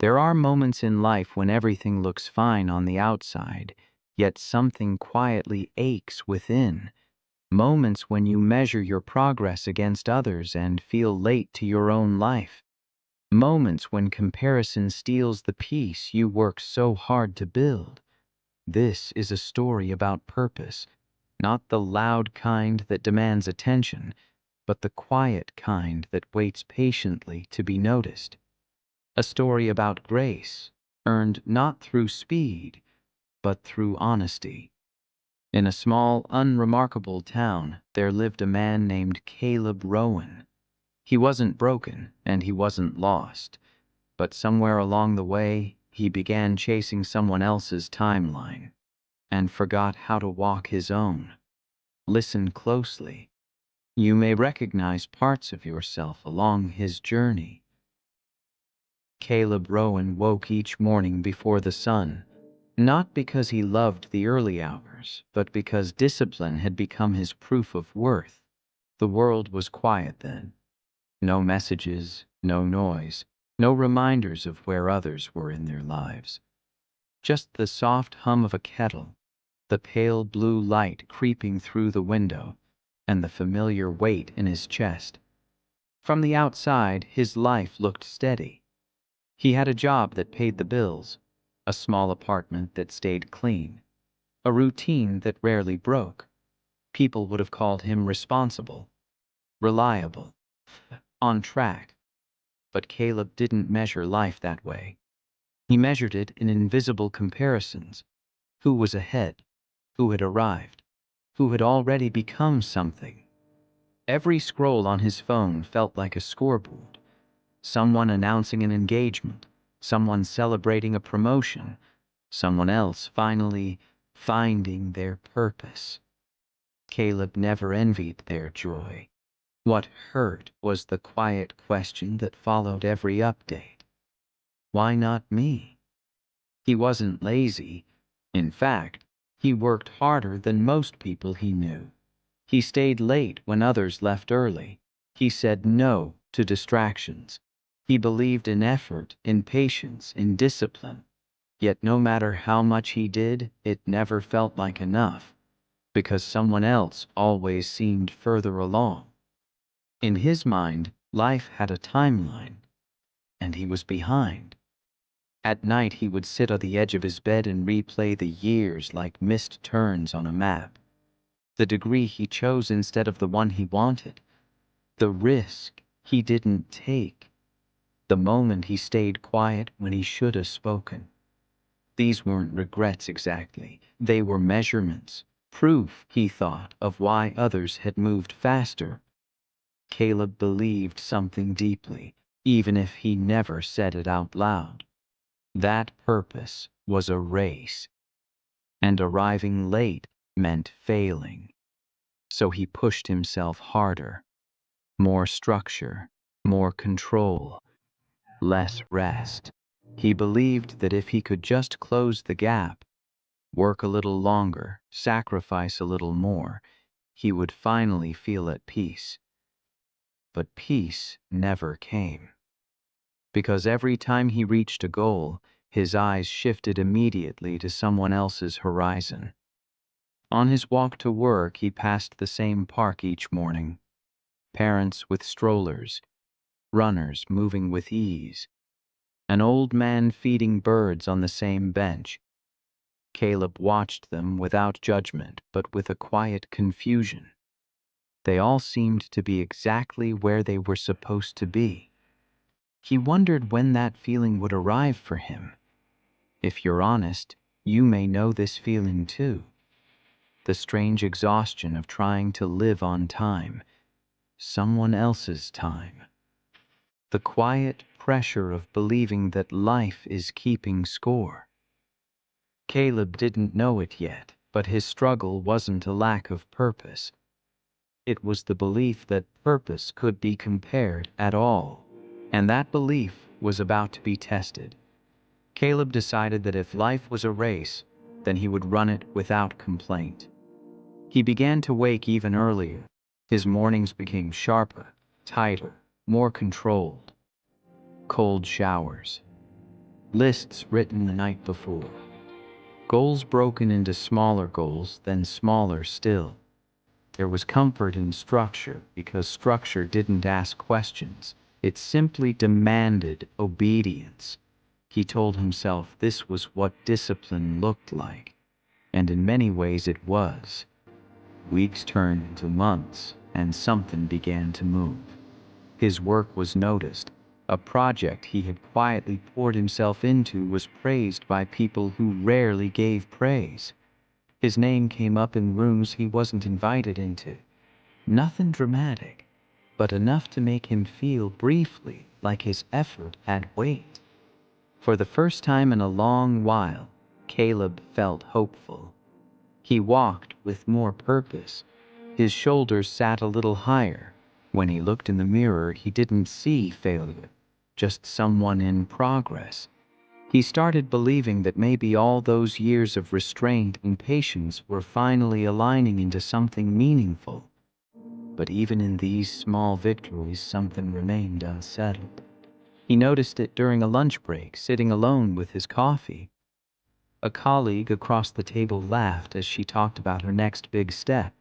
There are moments in life when everything looks fine on the outside, yet something quietly aches within. Moments when you measure your progress against others and feel late to your own life. Moments when comparison steals the peace you worked so hard to build. This is a story about purpose, not the loud kind that demands attention, but the quiet kind that waits patiently to be noticed. A story about grace, earned not through speed, but through honesty. In a small, unremarkable town, there lived a man named Caleb Rowan. He wasn't broken, and he wasn't lost, but somewhere along the way, he began chasing someone else's timeline and forgot how to walk his own. Listen closely. You may recognize parts of yourself along his journey. Caleb Rowan woke each morning before the sun, not because he loved the early hours, but because discipline had become his proof of worth. The world was quiet then. No messages, no noise, no reminders of where others were in their lives. Just the soft hum of a kettle, the pale blue light creeping through the window, and the familiar weight in his chest. From the outside, his life looked steady. He had a job that paid the bills, a small apartment that stayed clean, a routine that rarely broke. People would have called him responsible, reliable, on track. But Caleb didn't measure life that way. He measured it in invisible comparisons. Who was ahead? Who had arrived? Who had already become something? Every scroll on his phone felt like a scoreboard. Someone announcing an engagement, someone celebrating a promotion, someone else finally finding their purpose. Caleb never envied their joy. What hurt was the quiet question that followed every update. Why not me? He wasn't lazy. In fact, he worked harder than most people he knew. He stayed late when others left early. He said no to distractions. He believed in effort, in patience, in discipline. Yet no matter how much he did, it never felt like enough, because someone else always seemed further along. In his mind, life had a timeline, and he was behind. At night he would sit on the edge of his bed and replay the years like missed turns on a map. The degree he chose instead of the one he wanted. The risk he didn't take. The moment he stayed quiet when he should have spoken. These weren't regrets exactly. They were measurements. Proof, he thought, of why others had moved faster. Caleb believed something deeply, even if he never said it out loud. That purpose was a race, and arriving late meant failing. So he pushed himself harder. More structure, more control, less rest. He believed that if he could just close the gap, work a little longer, sacrifice a little more, he would finally feel at peace. But peace never came. Because every time he reached a goal, his eyes shifted immediately to someone else's horizon. On his walk to work, he passed the same park each morning. Parents with strollers, runners moving with ease, an old man feeding birds on the same bench. Caleb watched them without judgment, but with a quiet confusion. They all seemed to be exactly where they were supposed to be. He wondered when that feeling would arrive for him. If you're honest, you may know this feeling too. The strange exhaustion of trying to live on time, someone else's time. The quiet pressure of believing that life is keeping score. Caleb didn't know it yet, but his struggle wasn't a lack of purpose. It was the belief that purpose could be compared at all, and that belief was about to be tested. Caleb decided that if life was a race, then he would run it without complaint. He began to wake even earlier. His mornings became sharper, tighter, more controlled. Cold showers, lists written the night before, goals broken into smaller goals, then smaller still. There was comfort in structure because structure didn't ask questions. It simply demanded obedience. He told himself this was what discipline looked like, and in many ways it was. Weeks turned into months, and something began to move. His work was noticed. A project he had quietly poured himself into was praised by people who rarely gave praise. His name came up in rooms he wasn't invited into. Nothing dramatic, but enough to make him feel briefly like his effort had weight. For the first time in a long while, Caleb felt hopeful. He walked with more purpose. His shoulders sat a little higher. When he looked in the mirror, he didn't see failure, just someone in progress. He started believing that maybe all those years of restraint and patience were finally aligning into something meaningful. But even in these small victories, something remained unsettled. He noticed it during a lunch break, sitting alone with his coffee. A colleague across the table laughed as she talked about her next big step,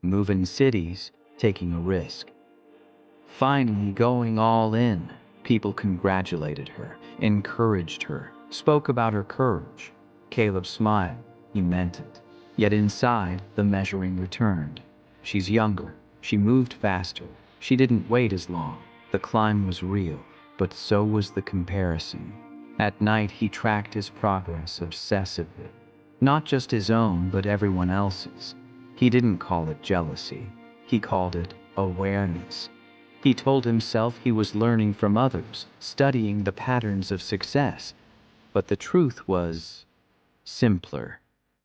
moving cities, taking a risk. Finally going all in. People congratulated her, encouraged her, spoke about her courage. Caleb smiled. He meant it. Yet inside, the measuring returned. She's younger. She moved faster. She didn't wait as long. The climb was real, but so was the comparison. At night, he tracked his progress obsessively. Not just his own, but everyone else's. He didn't call it jealousy. He called it awareness. He told himself he was learning from others, studying the patterns of success. But the truth was simpler.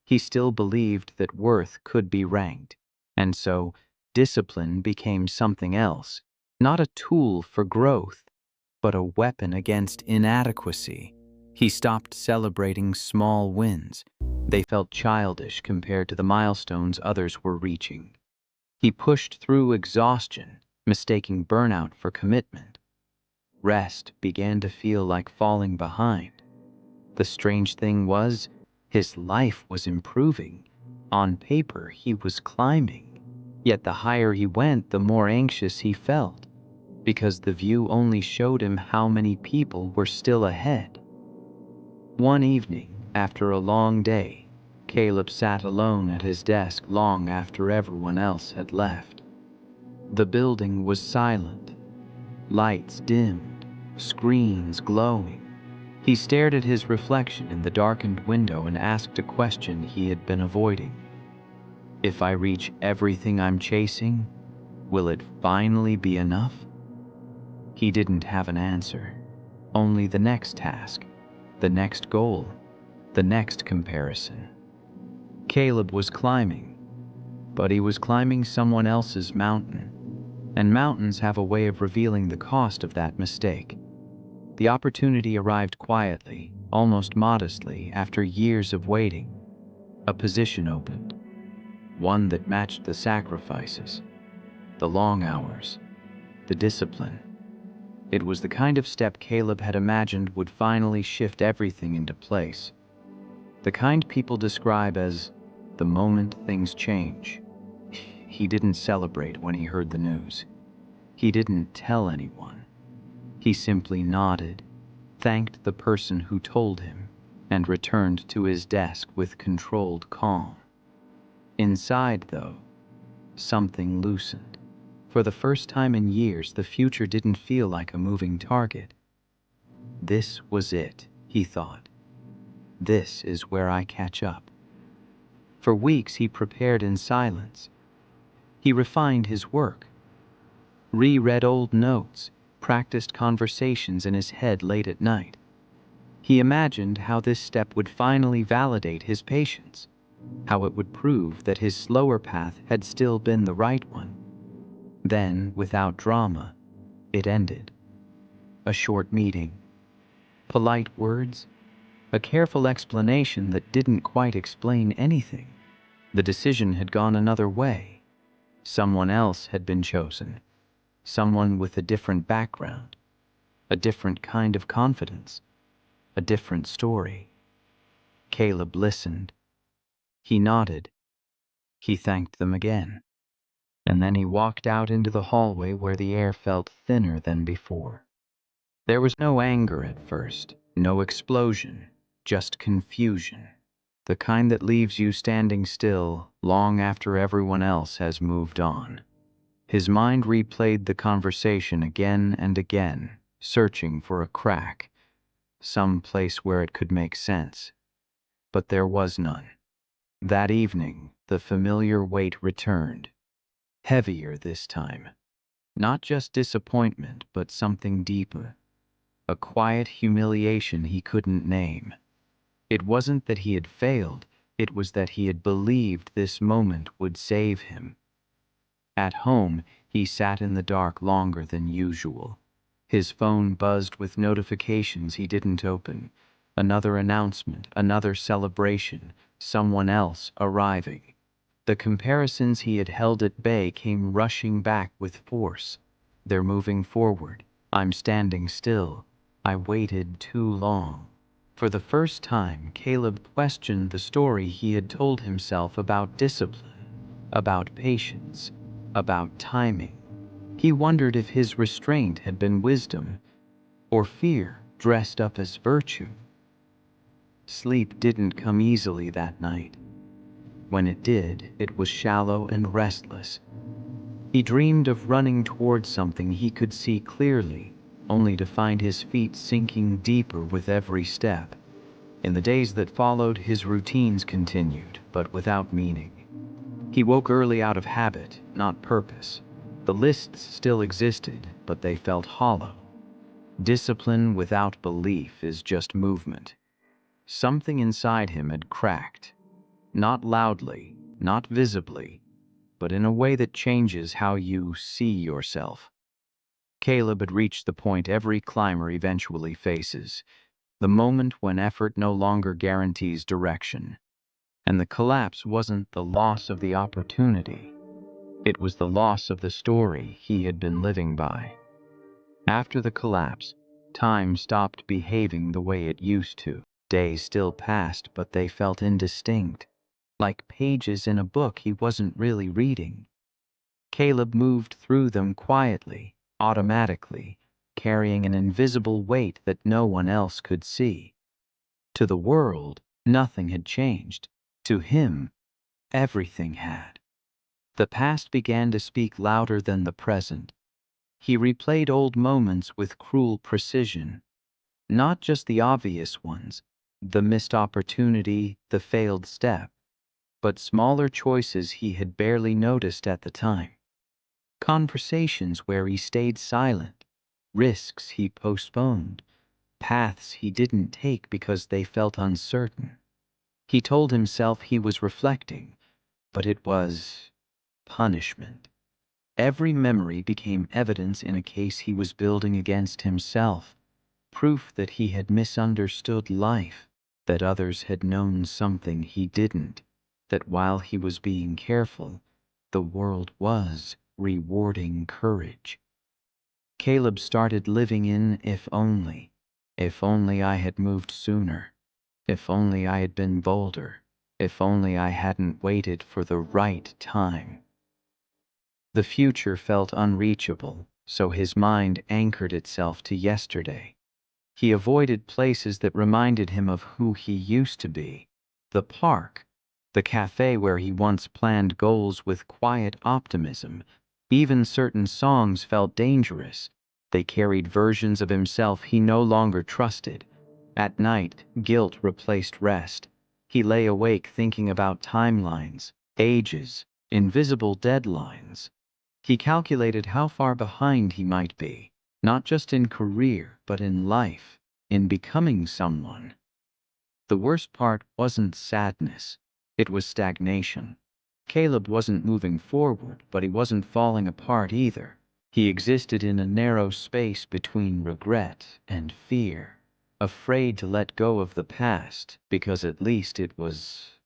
He still believed that worth could be ranked. And so, discipline became something else. Not a tool for growth, but a weapon against inadequacy. He stopped celebrating small wins. They felt childish compared to the milestones others were reaching. He pushed through exhaustion, mistaking burnout for commitment. Rest began to feel like falling behind. The strange thing was, his life was improving. On paper, he was climbing. Yet the higher he went, the more anxious he felt, because the view only showed him how many people were still ahead. One evening, after a long day, Caleb sat alone at his desk long after everyone else had left. The building was silent, lights dimmed, screens glowing. He stared at his reflection in the darkened window and asked a question he had been avoiding. If I reach everything I'm chasing, will it finally be enough? He didn't have an answer, only the next task, the next goal, the next comparison. Caleb was climbing, but he was climbing someone else's mountain, and mountains have a way of revealing the cost of that mistake. The opportunity arrived quietly, almost modestly, after years of waiting. A position opened, one that matched the sacrifices, the long hours, the discipline. It was the kind of step Caleb had imagined would finally shift everything into place. The kind people describe as the moment things change. He didn't celebrate when he heard the news. He didn't tell anyone. He simply nodded, thanked the person who told him, and returned to his desk with controlled calm. Inside, though, something loosened. For the first time in years, the future didn't feel like a moving target. This was it, he thought. This is where I catch up. For weeks he prepared in silence. He refined his work, reread old notes, practiced conversations in his head late at night. He imagined how this step would finally validate his patience, how it would prove that his slower path had still been the right one. Then, without drama, it ended. A short meeting, polite words, a careful explanation that didn't quite explain anything. The decision had gone another way. Someone else had been chosen, someone with a different background, a different kind of confidence. a different story. Caleb listened. He nodded. He thanked them again. And then he walked out into the hallway where the air felt thinner than before. There was no anger at first, no explosion, just confusion. The kind that leaves you standing still long after everyone else has moved on. His mind replayed the conversation again and again, searching for a crack, some place where it could make sense. But there was none. That evening, the familiar weight returned, heavier this time. Not just disappointment, but something deeper. A quiet humiliation he couldn't name. It wasn't that he had failed, it was that he had believed this moment would save him. At home, he sat in the dark longer than usual. His phone buzzed with notifications he didn't open. Another announcement, another celebration, someone else arriving. The comparisons he had held at bay came rushing back with force. They're moving forward. I'm standing still. I waited too long. For the first time, Caleb questioned the story he had told himself about discipline, about patience, about timing. He wondered if his restraint had been wisdom or fear dressed up as virtue. Sleep didn't come easily that night. When it did, it was shallow and restless. He dreamed of running towards something he could see clearly, only to find his feet sinking deeper with every step. In the days that followed, his routines continued, but without meaning. He woke early out of habit, not purpose. The lists still existed, but they felt hollow. Discipline without belief is just movement. Something inside him had cracked. Not loudly, not visibly, but in a way that changes how you see yourself. Caleb had reached the point every climber eventually faces, the moment when effort no longer guarantees direction. And the collapse wasn't the loss of the opportunity. It was the loss of the story he had been living by. After the collapse, time stopped behaving the way it used to. Days still passed, but they felt indistinct, like pages in a book he wasn't really reading. Caleb moved through them quietly, automatically, carrying an invisible weight that no one else could see. To the world, nothing had changed. To him, everything had. The past began to speak louder than the present. He replayed old moments with cruel precision, not just the obvious ones, the missed opportunity, the failed step, but smaller choices he had barely noticed at the time. Conversations where he stayed silent, risks he postponed, paths he didn't take because they felt uncertain. He told himself he was reflecting, but it was punishment. Every memory became evidence in a case he was building against himself, proof that he had misunderstood life, that others had known something he didn't, that while he was being careful, the world was rewarding courage. Caleb started living in if only. If only I had moved sooner. If only I had been bolder. If only I hadn't waited for the right time. The future felt unreachable, so his mind anchored itself to yesterday. He avoided places that reminded him of who he used to be. The park, the cafe where he once planned goals with quiet optimism. Even certain songs felt dangerous. They carried versions of himself he no longer trusted. At night, guilt replaced rest. He lay awake thinking about timelines, ages, invisible deadlines. He calculated how far behind he might be, not just in career, but in life, in becoming someone. The worst part wasn't sadness, it was stagnation. Caleb wasn't moving forward, but he wasn't falling apart either. He existed in a narrow space between regret and fear, afraid to let go of the past because at least it was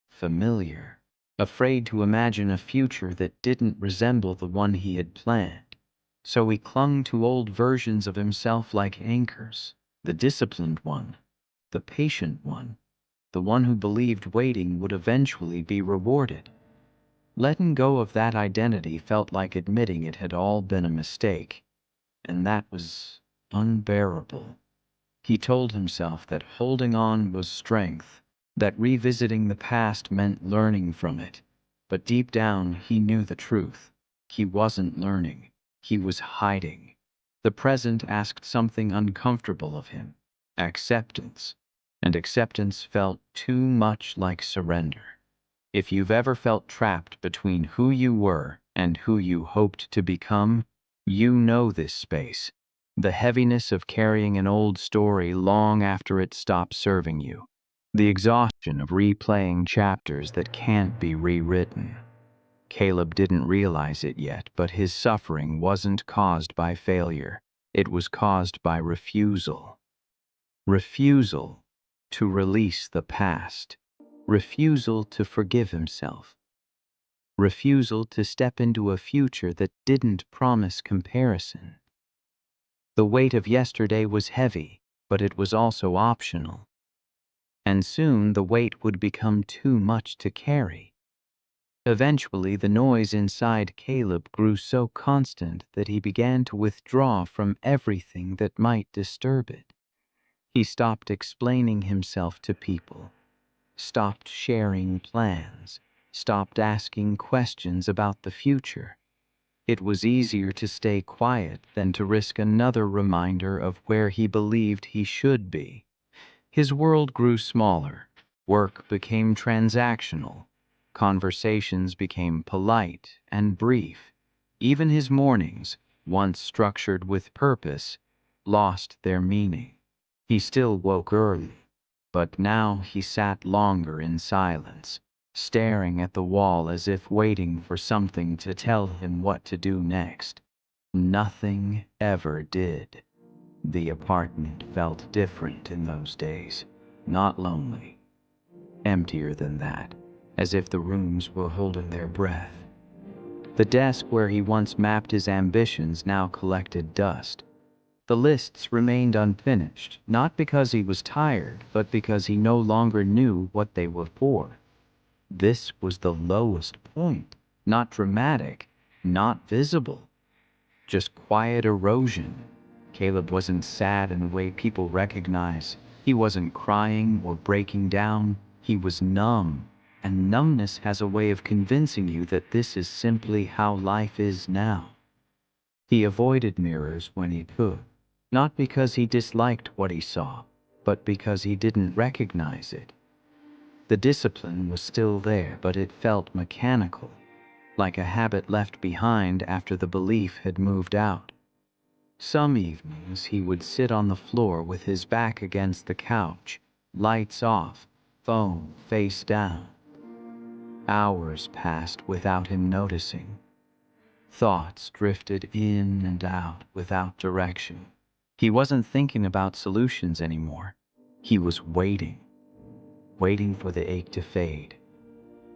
familiar. Afraid to imagine a future that didn't resemble the one he had planned. So he clung to old versions of himself like anchors. The disciplined one, the patient one, the one who believed waiting would eventually be rewarded. Letting go of that identity felt like admitting it had all been a mistake, and that was unbearable. He told himself that holding on was strength, that revisiting the past meant learning from it, but deep down he knew the truth. He wasn't learning, he was hiding. The present asked something uncomfortable of him: acceptance, and acceptance felt too much like surrender. If you've ever felt trapped between who you were and who you hoped to become, you know this space. The heaviness of carrying an old story long after it stops serving you. The exhaustion of replaying chapters that can't be rewritten. Caleb didn't realize it yet, but his suffering wasn't caused by failure. It was caused by refusal. Refusal to release the past. Refusal to forgive himself. Refusal to step into a future that didn't promise comparison. The weight of yesterday was heavy, but it was also optional. And soon the weight would become too much to carry. Eventually, the noise inside Caleb grew so constant that he began to withdraw from everything that might disturb it. He stopped explaining himself to people, stopped sharing plans, stopped asking questions about the future. It was easier to stay quiet than to risk another reminder of where he believed he should be. His world grew smaller. Work became transactional. Conversations became polite and brief. Even his mornings, once structured with purpose, lost their meaning. He still woke early, but now he sat longer in silence, staring at the wall as if waiting for something to tell him what to do next. Nothing ever did. The apartment felt different in those days. Not lonely. Emptier than that, as if the rooms were holding their breath. The desk where he once mapped his ambitions now collected dust. The lists remained unfinished, not because he was tired, but because he no longer knew what they were for. This was the lowest point, not dramatic, not visible, just quiet erosion. Caleb wasn't sad in the way people recognize. He wasn't crying or breaking down. He was numb. And numbness has a way of convincing you that this is simply how life is now. He avoided mirrors when he could, not because he disliked what he saw, but because he didn't recognize it. The discipline was still there, but it felt mechanical, like a habit left behind after the belief had moved out. Some evenings he would sit on the floor with his back against the couch, lights off, phone face down. Hours passed without him noticing. Thoughts drifted in and out without direction. He wasn't thinking about solutions anymore. He was waiting, waiting for the ache to fade,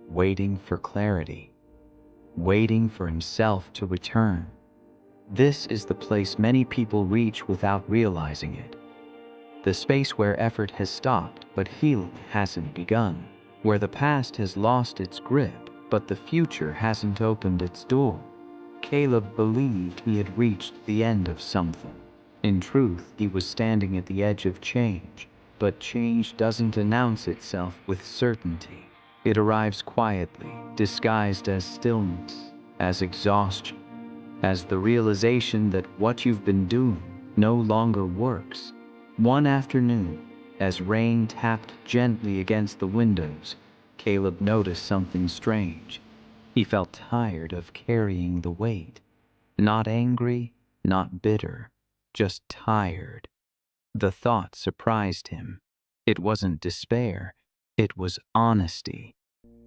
waiting for clarity, waiting for himself to return. This is the place many people reach without realizing it. The space where effort has stopped, but healing hasn't begun. Where the past has lost its grip, but the future hasn't opened its door. Caleb believed he had reached the end of something. In truth, he was standing at the edge of change. But change doesn't announce itself with certainty. It arrives quietly, disguised as stillness, as exhaustion, as the realization that what you've been doing no longer works. One afternoon, as rain tapped gently against the windows, Caleb noticed something strange. He felt tired of carrying the weight. Not angry, not bitter, just tired. The thought surprised him. It wasn't despair, it was honesty.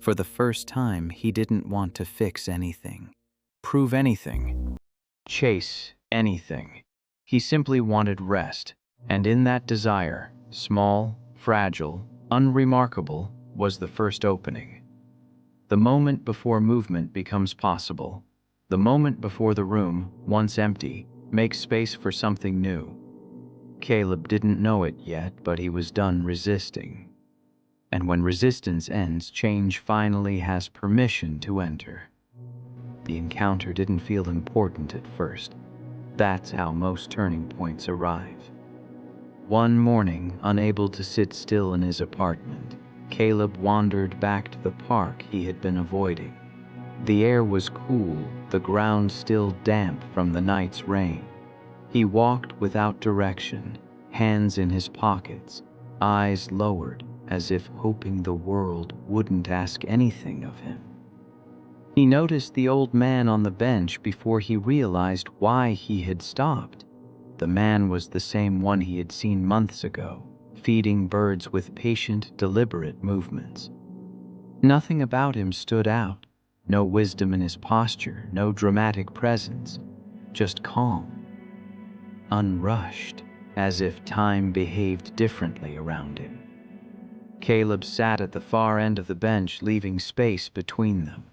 For the first time, he didn't want to fix anything, prove anything, chase anything. He simply wanted rest, and in that desire, small, fragile, unremarkable, was the first opening. The moment before movement becomes possible. The moment before the room, once empty, makes space for something new. Caleb didn't know it yet, but he was done resisting. And when resistance ends, change finally has permission to enter. The encounter didn't feel important at first. That's how most turning points arrive. One morning, unable to sit still in his apartment, Caleb wandered back to the park he had been avoiding. The air was cool, the ground still damp from the night's rain. He walked without direction, hands in his pockets, eyes lowered, as if hoping the world wouldn't ask anything of him. He noticed the old man on the bench before he realized why he had stopped. The man was the same one he had seen months ago, feeding birds with patient, deliberate movements. Nothing about him stood out. No wisdom in his posture, no dramatic presence, just calm, unrushed, as if time behaved differently around him. Caleb sat at the far end of the bench, leaving space between them.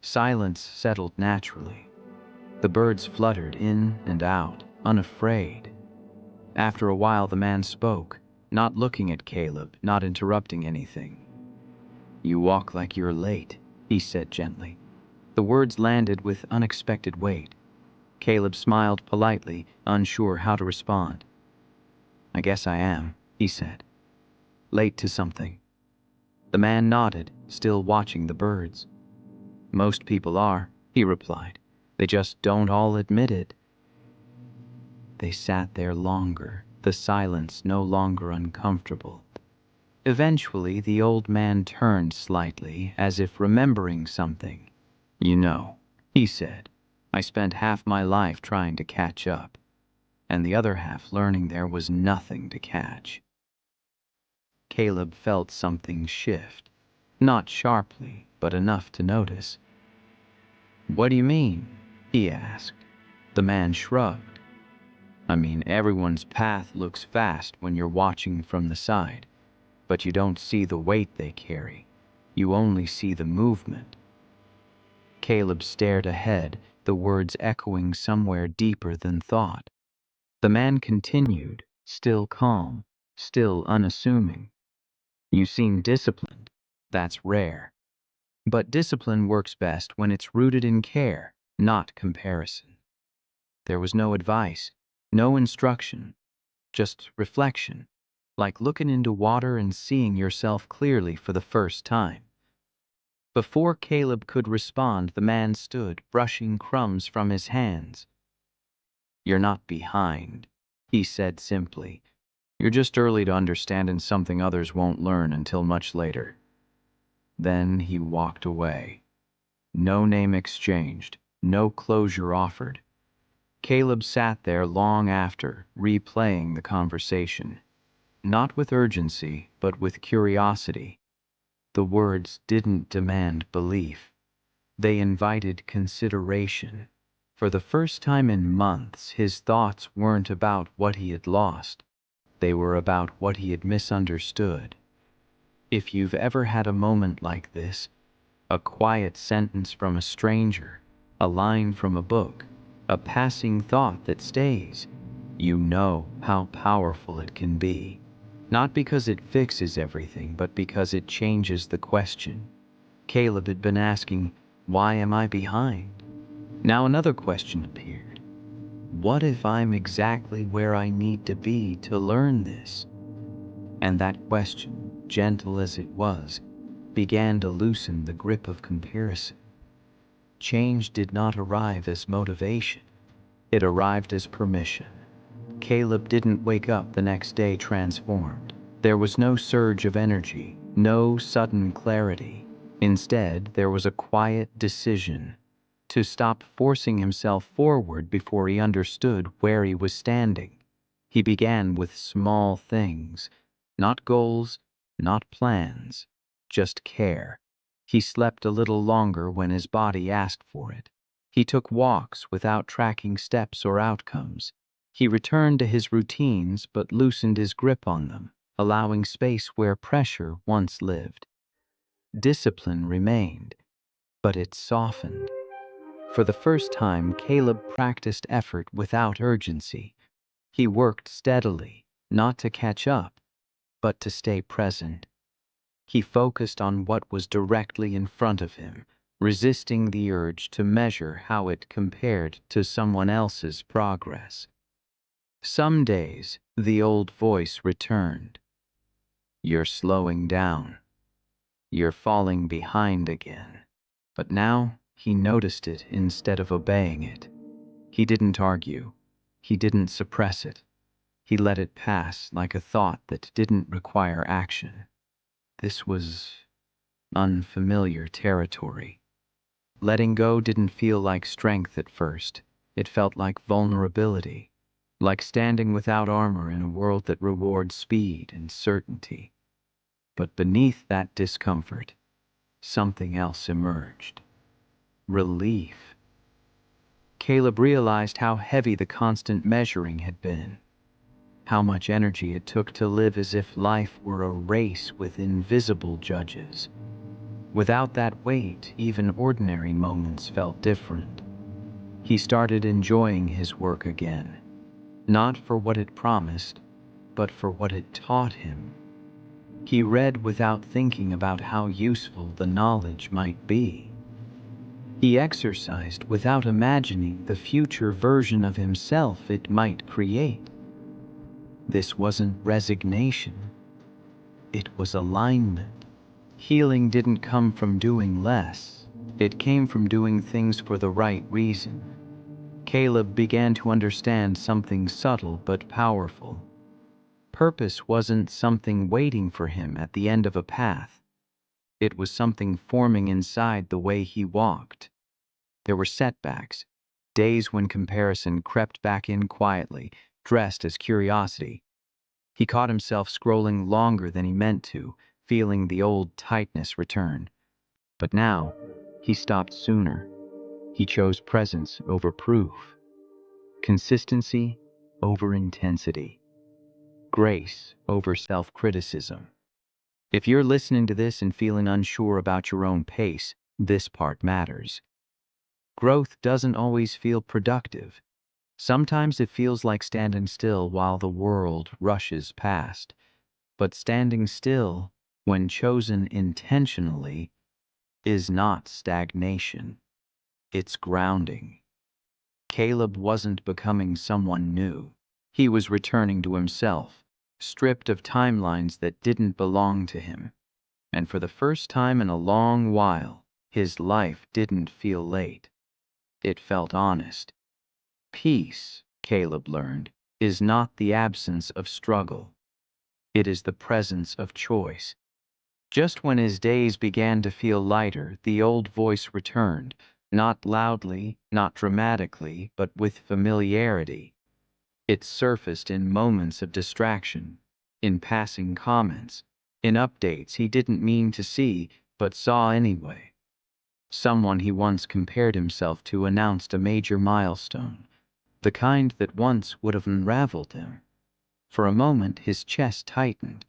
Silence settled naturally. The birds fluttered in and out, unafraid. After a while, the man spoke, not looking at Caleb, not interrupting anything. "You walk like you're late," he said gently. The words landed with unexpected weight. Caleb smiled politely, unsure how to respond. "I guess I am," he said. "Late to something." The man nodded, still watching the birds. "Most people are," he replied. "They just don't all admit it." They sat there longer, the silence no longer uncomfortable. Eventually, the old man turned slightly, as if remembering something. "You know," he said, "I spent half my life trying to catch up, and the other half learning there was nothing to catch." Caleb felt something shift, not sharply, but enough to notice. "What do you mean?" he asked. The man shrugged. "I mean, everyone's path looks fast when you're watching from the side, but you don't see the weight they carry. You only see the movement." Caleb stared ahead, the words echoing somewhere deeper than thought. The man continued, still calm, still unassuming. "You seem disciplined. That's rare. But discipline works best when it's rooted in care, not comparison." There was no advice, no instruction, just reflection, like looking into water and seeing yourself clearly for the first time. Before Caleb could respond, the man stood, brushing crumbs from his hands. "You're not behind," he said simply. "You're just early to understanding something others won't learn until much later." Then he walked away. No name exchanged, no closure offered. Caleb sat there long after, replaying the conversation. Not with urgency, but with curiosity. The words didn't demand belief. They invited consideration. For the first time in months, his thoughts weren't about what he had lost. They were about what he had misunderstood. If you've ever had a moment like this, a quiet sentence from a stranger, a line from a book, a passing thought that stays, you know how powerful it can be. Not because it fixes everything, but because it changes the question. Caleb had been asking, "Why am I behind?" Now another question appeared. What if I'm exactly where I need to be to learn this? And that question, gentle as it was, began to loosen the grip of comparison. Change did not arrive as motivation. It arrived as permission. Caleb didn't wake up the next day transformed. There was no surge of energy, no sudden clarity. Instead, there was a quiet decision to stop forcing himself forward before he understood where he was standing. He began with small things, not goals, not plans, just care. He slept a little longer when his body asked for it. He took walks without tracking steps or outcomes. He returned to his routines but loosened his grip on them, allowing space where pressure once lived. Discipline remained, but it softened. For the first time, Caleb practiced effort without urgency. He worked steadily, not to catch up, but to stay present. He focused on what was directly in front of him, resisting the urge to measure how it compared to someone else's progress. Some days, the old voice returned. You're slowing down. You're falling behind again. But now, he noticed it instead of obeying it. He didn't argue. He didn't suppress it. He let it pass like a thought that didn't require action. This was unfamiliar territory. Letting go didn't feel like strength at first. It felt like vulnerability, like standing without armor in a world that rewards speed and certainty. But beneath that discomfort, something else emerged. Relief. Caleb realized how heavy the constant measuring had been, how much energy it took to live as if life were a race with invisible judges. Without that weight, even ordinary moments felt different. He started enjoying his work again, not for what it promised, but for what it taught him. He read without thinking about how useful the knowledge might be. He exercised without imagining the future version of himself it might create. This wasn't resignation, it was alignment. Healing didn't come from doing less, it came from doing things for the right reason. Caleb began to understand something subtle but powerful. Purpose wasn't something waiting for him at the end of a path. It was something forming inside the way he walked. There were setbacks, days when comparison crept back in quietly, dressed as curiosity. He caught himself scrolling longer than he meant to, feeling the old tightness return. But now, he stopped sooner. He chose presence over proof, consistency over intensity, grace over self-criticism. If you're listening to this and feeling unsure about your own pace, this part matters. Growth doesn't always feel productive. Sometimes it feels like standing still while the world rushes past. But standing still, when chosen intentionally, is not stagnation. It's grounding. Caleb wasn't becoming someone new. He was returning to himself, stripped of timelines that didn't belong to him. And for the first time in a long while, his life didn't feel late. It felt honest. Peace, Caleb learned, is not the absence of struggle. It is the presence of choice. Just when his days began to feel lighter, the old voice returned, not loudly, not dramatically, but with familiarity. It surfaced in moments of distraction, in passing comments, in updates he didn't mean to see, but saw anyway. Someone he once compared himself to announced a major milestone, the kind that once would have unraveled him. For a moment his chest tightened.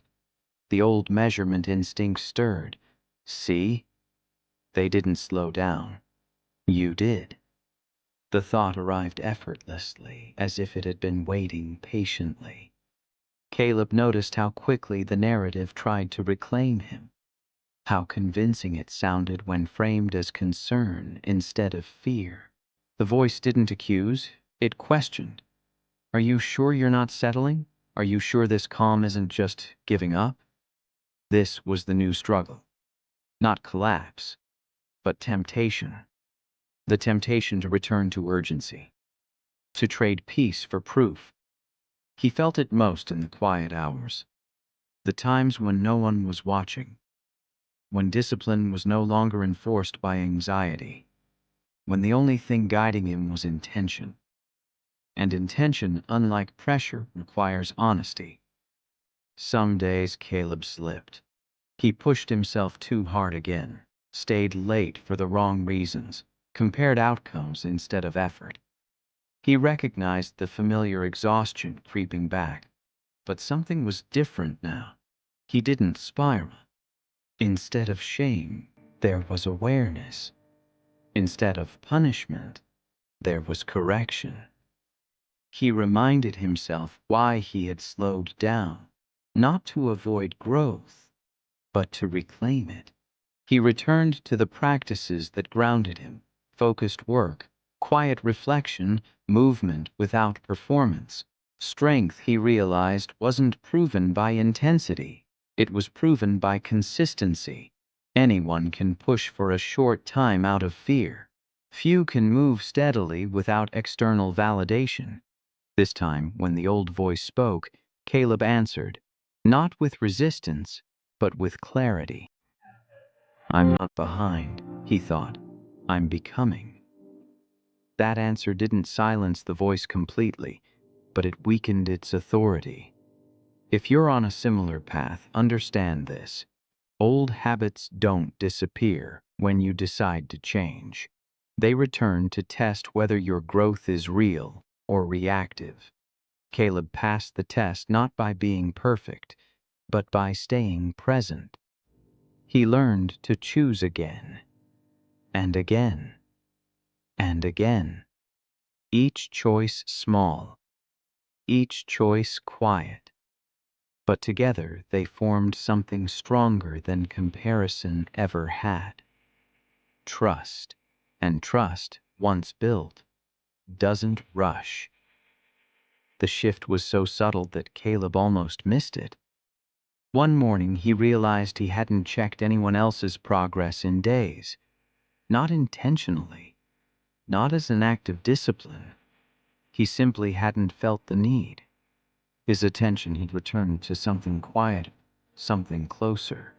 The old measurement instinct stirred. See? They didn't slow down. You did. The thought arrived effortlessly, as if it had been waiting patiently. Caleb noticed how quickly the narrative tried to reclaim him, how convincing it sounded when framed as concern instead of fear. The voice didn't accuse, it questioned. Are you sure you're not settling? Are you sure this calm isn't just giving up? This was the new struggle. Not collapse, but temptation. The temptation to return to urgency, to trade peace for proof. He felt it most in the quiet hours, the times when no one was watching, when discipline was no longer enforced by anxiety, when the only thing guiding him was intention. And intention, unlike pressure, requires honesty. Some days Caleb slipped. He pushed himself too hard again, stayed late for the wrong reasons, compared outcomes instead of effort. He recognized the familiar exhaustion creeping back, but something was different now. He didn't spiral. Instead of shame, there was awareness. Instead of punishment, there was correction. He reminded himself why he had slowed down, not to avoid growth, but to reclaim it. He returned to the practices that grounded him: focused work, quiet reflection, movement without performance. Strength, he realized, wasn't proven by intensity. It was proven by consistency. Anyone can push for a short time out of fear. Few can move steadily without external validation. This time, when the old voice spoke, Caleb answered, not with resistance, but with clarity. I'm not behind, he thought. I'm becoming. That answer didn't silence the voice completely, but it weakened its authority. If you're on a similar path, understand this. Old habits don't disappear when you decide to change. They return to test whether your growth is real or reactive. Caleb passed the test not by being perfect, but by staying present. He learned to choose again, and again, and again. Each choice small, each choice quiet. But together they formed something stronger than comparison ever had. Trust. And trust, once built, doesn't rush. The shift was so subtle that Caleb almost missed it. One morning he realized he hadn't checked anyone else's progress in days. Not intentionally, not as an act of discipline. He simply hadn't felt the need. His attention had returned to something quiet, something closer,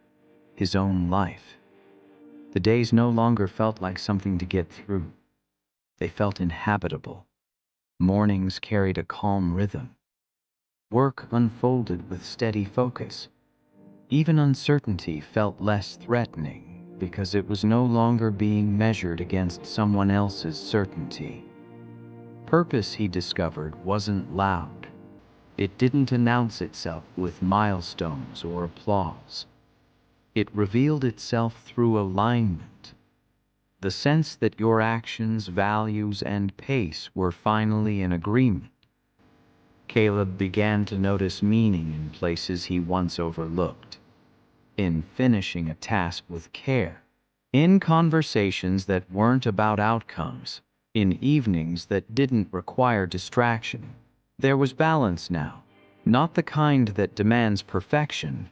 his own life. The days no longer felt like something to get through. They felt inhabitable. Mornings carried a calm rhythm. Work unfolded with steady focus. Even uncertainty felt less threatening because it was no longer being measured against someone else's certainty. Purpose, he discovered, wasn't loud. It didn't announce itself with milestones or applause. It revealed itself through alignment. The sense that your actions, values, and pace were finally in agreement. Caleb began to notice meaning in places he once overlooked. In finishing a task with care. In conversations that weren't about outcomes. In evenings that didn't require distraction. There was balance now. Not the kind that demands perfection,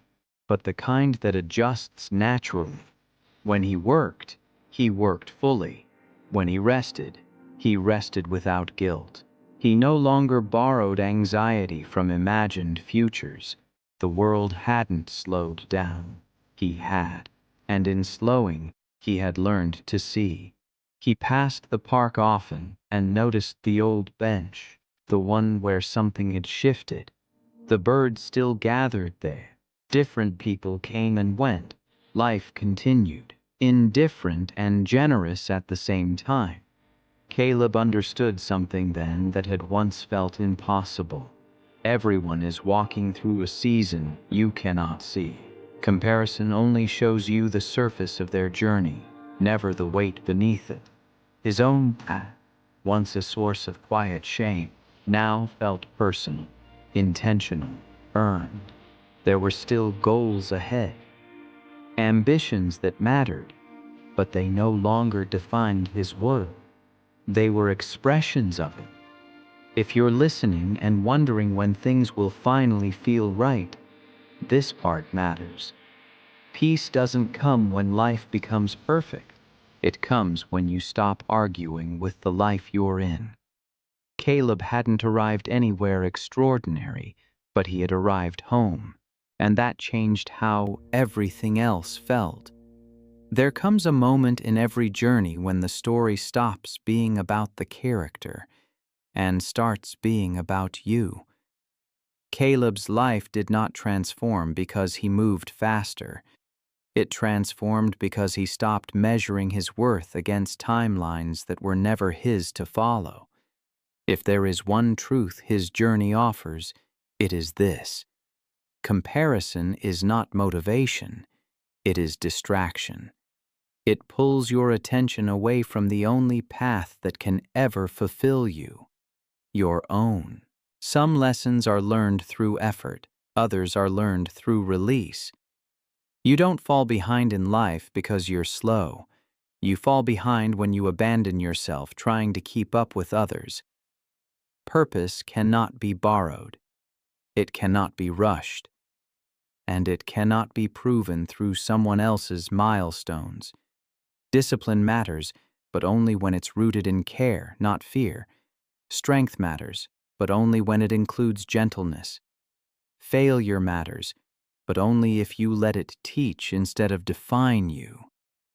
but the kind that adjusts naturally. When he worked fully. When he rested without guilt. He no longer borrowed anxiety from imagined futures. The world hadn't slowed down. He had. And in slowing, he had learned to see. He passed the park often and noticed the old bench, the one where something had shifted. The birds still gathered there. Different people came and went. Life continued, indifferent and generous at the same time. Caleb understood something then that had once felt impossible. Everyone is walking through a season you cannot see. Comparison only shows you the surface of their journey, never the weight beneath it. His own path, once a source of quiet shame, now felt personal, intentional, earned. There were still goals ahead, ambitions that mattered, but they no longer defined his worth. They were expressions of it. If you're listening and wondering when things will finally feel right, this part matters. Peace doesn't come when life becomes perfect. It comes when you stop arguing with the life you're in. Caleb hadn't arrived anywhere extraordinary, but he had arrived home, and that changed how everything else felt. There comes a moment in every journey when the story stops being about the character and starts being about you. Caleb's life did not transform because he moved faster. It transformed because he stopped measuring his worth against timelines that were never his to follow. If there is one truth his journey offers, it is this: comparison is not motivation, it is distraction. It pulls your attention away from the only path that can ever fulfill you. your own. Some lessons are learned through effort, others are learned through release. You don't fall behind in life because you're slow. You fall behind when you abandon yourself trying to keep up with others. Purpose cannot be borrowed. It cannot be rushed. And it cannot be proven through someone else's milestones. Discipline matters, but only when it's rooted in care, not fear. Strength matters, but only when it includes gentleness. Failure matters, but only if you let it teach instead of define you.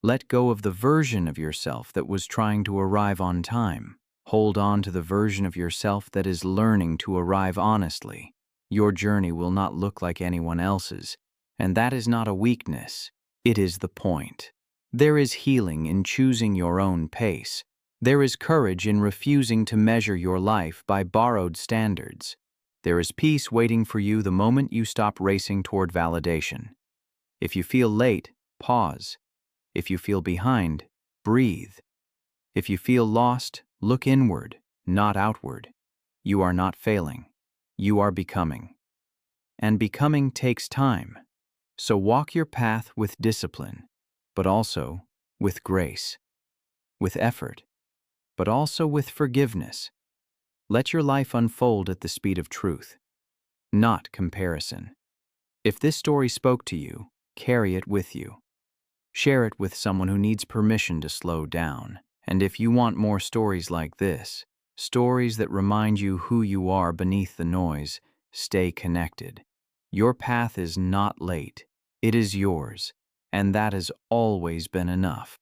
Let go of the version of yourself that was trying to arrive on time. Hold on to the version of yourself that is learning to arrive honestly. Your journey will not look like anyone else's, and that is not a weakness. It is the point. There is healing in choosing your own pace. There is courage in refusing to measure your life by borrowed standards. There is peace waiting for you the moment you stop racing toward validation. If you feel late, pause. If you feel behind, breathe. If you feel lost, look inward, not outward. You are not failing. You are becoming. And becoming takes time. So walk your path with discipline, but also with grace, with effort, but also with forgiveness. Let your life unfold at the speed of truth, not comparison. If this story spoke to you, carry it with you. Share it with someone who needs permission to slow down. And if you want more stories like this, stories that remind you who you are beneath the noise, stay connected. Your path is not late. It is yours, and that has always been enough.